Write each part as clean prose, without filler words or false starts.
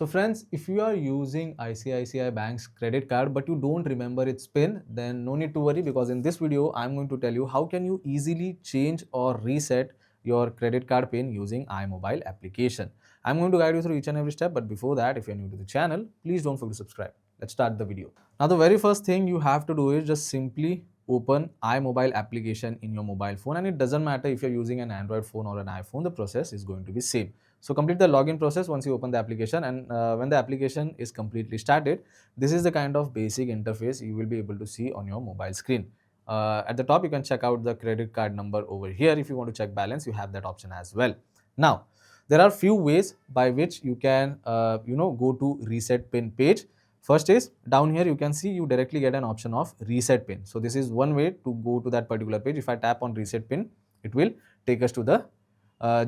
So friends, if you are using ICICI Bank's credit card but you don't remember its PIN, then no need to worry, because in this video I'm going to tell you how can you easily change or reset your credit card PIN using iMobile application. I'm going to guide you through each and every step, but before that, if you're new to the channel, please don't forget to subscribe. Let's start the video. Now the very first thing you have to do is just simply open iMobile application in your mobile phone, and it doesn't matter if you're using an Android phone or an iPhone, the process is going to be same. So complete the login process once you open the application, and when the application is completely started, this is the kind of basic interface you will be able to see on your mobile screen. At the top, you can check out the credit card number over here. If you want to check balance, you have that option as well. Now, there are few ways by which you can go to reset pin page. First is down here you can see you directly get an option of reset pin. So this is one way to go to that particular page. If I tap on reset pin, it will take us to the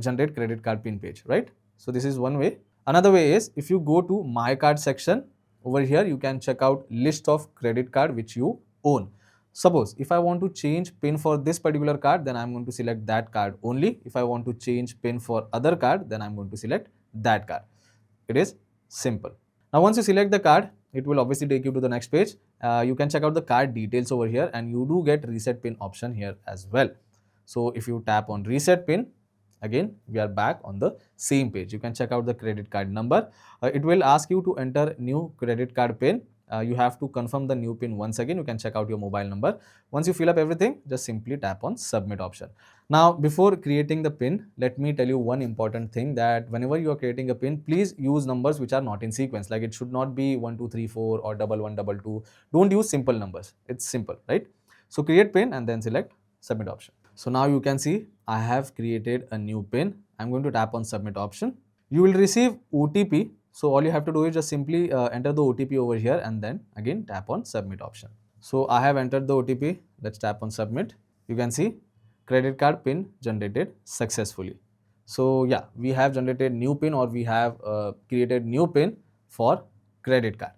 generate credit card pin page, right? So this is one way. Another way is if you go to my card section, over here you can check out list of credit card which you own. Suppose if I want to change pin for this particular card, then I'm going to select that card only. If I want to change pin for other card, then I'm going to select that card. It is simple. Now once you select the card, it will obviously take you to the next page. You can check out the card details over here, and you do get reset pin option here as well. So if you tap on reset pin, again we are back on the same page. You can check out the credit card number. It will ask you to enter new credit card pin. You have to confirm the new pin once again. You can check out your mobile number. Once you fill up everything, just simply tap on submit option. Now before creating the pin, let me tell you one important thing, that whenever you are creating a pin, please use numbers which are not in sequence. Like it should not be 1 2 3 4 or 1122. Don't use simple numbers. It's simple, right? So create pin and then select submit option. So now you can see I have created a new pin. I'm going to tap on submit option. You will receive OTP. So all you have to do is just simply enter the OTP over here and then again tap on submit option. So I have entered the OTP. Let's tap on submit. You can see credit card pin generated successfully. So yeah, we have generated new pin, or we have created new pin for credit card.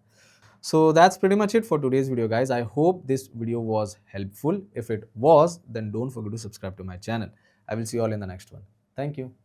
So that's pretty much it for today's video, guys. I hope this video was helpful. If it was, then don't forget to subscribe to my channel. I will see you all in the next one. Thank you.